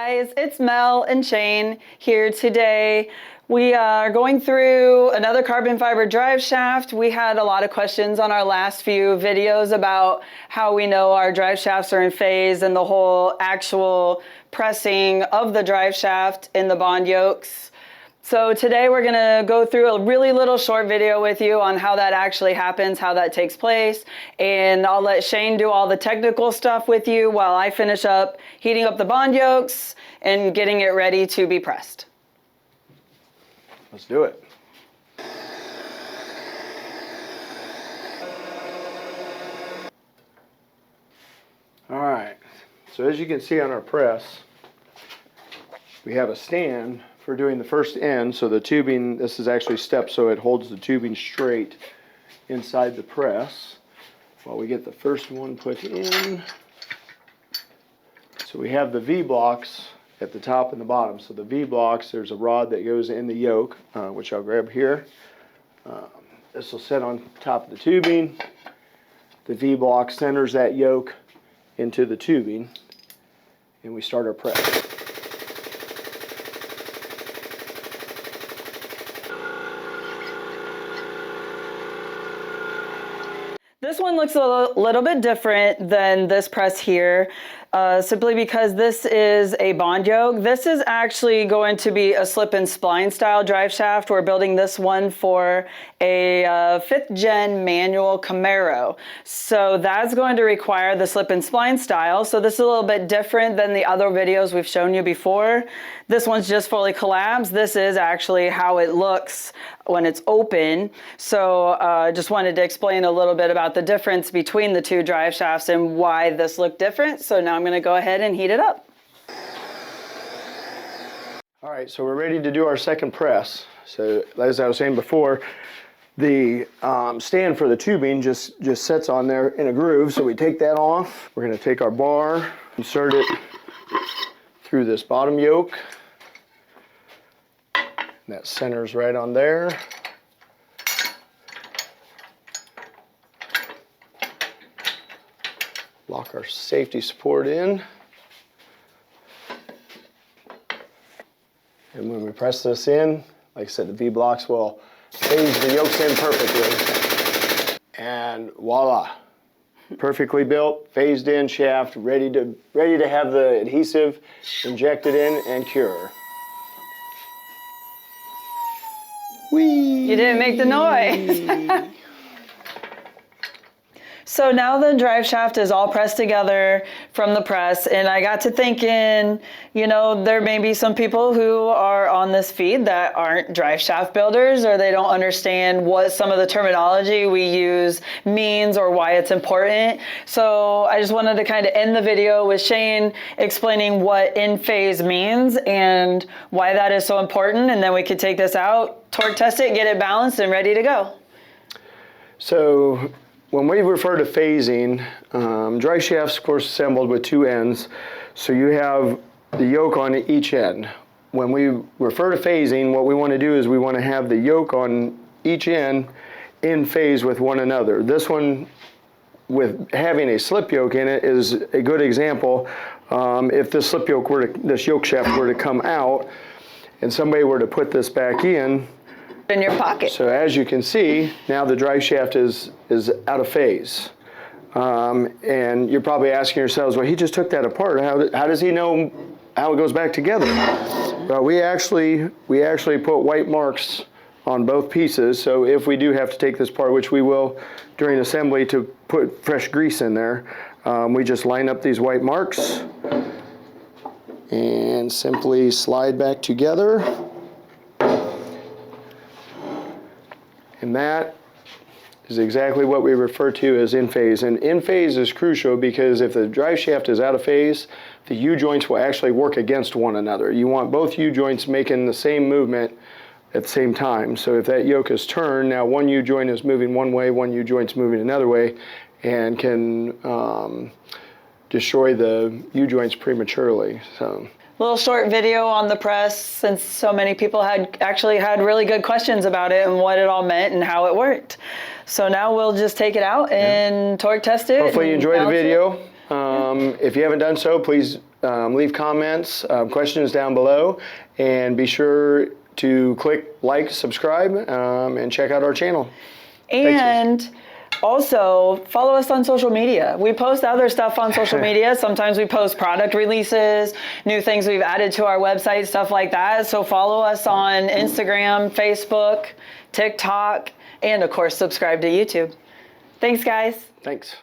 Guys, it's Mel and Shane here today. We are going through another carbon fiber drive shaft. We had a lot of questions on our last few videos about how we know our drive shafts are in phase and the whole actual pressing of the drive shaft in the bond yokes. So today we're gonna go through a really little short video with you on how that actually happens, how that takes place, and I'll let Shane do all the technical stuff with you while I finish up heating up the bond yokes and getting it ready to be pressed. Let's do it. All right, so as you can see on our press, we have a stand for doing the first end. So the tubing, this is actually stepped so it holds the tubing straight inside the press while we get the first one put in. So we have the V-blocks at the top and the bottom. So the V-blocks, there's a rod that goes in the yoke, which I'll grab here. This will sit on top of the tubing. The V-block centers that yoke into the tubing, and we start our press. This one looks a little bit different than this press here, simply because this is a bond yoke. This is actually going to be a slip and spline style drive shaft. We're building this one for a 5th gen manual Camaro. So that's going to require the slip and spline style. So this is a little bit different than the other videos we've shown you before. This one's just fully collapsed. This is actually how it looks when it's open. So just wanted to explain a little bit about the difference between the two drive shafts and why this looked different. So now I'm going to go ahead and heat it up. All right, so we're ready to do our second press. So as I was saying before, the stand for the tubing just sits on there in a groove. So we take that off. We're going to take our bar, insert it through this bottom yoke. And that centers right on there. Lock our safety support in. And when we press this in, like I said, the V-blocks will phase the yokes in perfectly. And voila, perfectly built, phased in shaft, ready to have the adhesive injected in and cure. Whee! You didn't make the noise. So now the drive shaft is all pressed together from the press, and I got to thinking, you know, there may be some people who are on this feed that aren't drive shaft builders, or they don't understand what some of the terminology we use means or why it's important. So I just wanted to kind of end the video with Shane explaining what in phase means and why that is so important, and then we could take this out, torque test it, get it balanced and ready to go. So when we refer to phasing, drive shafts, of course, assembled with two ends. So you have the yoke on each end. When we refer to phasing, what we want to do is we want to have the yoke on each end in phase with one another. This one, with having a slip yoke in it, is a good example. If this slip yoke this yoke shaft were to come out, and somebody were to put this back in your pocket. So as you can see, now the drive shaft is out of phase. And you're probably asking yourselves, well, he just took that apart. How does he know how it goes back together? Well, we actually put white marks on both pieces. So if we do have to take this apart, which we will during assembly to put fresh grease in there, we just line up these white marks and simply slide back together. And that is exactly what we refer to as in phase. And in phase is crucial because if the drive shaft is out of phase, the U-joints will actually work against one another. You want both U-joints making the same movement at the same time. So if that yoke is turned, now one U-joint is moving one way, one U-joint's moving another way, and can destroy the U-joints prematurely. So. Little short video on the press, since so many people had really good questions about it and what it all meant and how it worked. So now we'll just take it out and torque test it. Hopefully you enjoyed the video. If you haven't done so, please leave comments, questions down below, and be sure to click like, subscribe, and check out our channel. And also, follow us on social media. We post other stuff on social media. Sometimes we post product releases, new things we've added to our website, stuff like that. So follow us on Instagram, Facebook, TikTok, and of course, subscribe to YouTube. Thanks, guys. Thanks.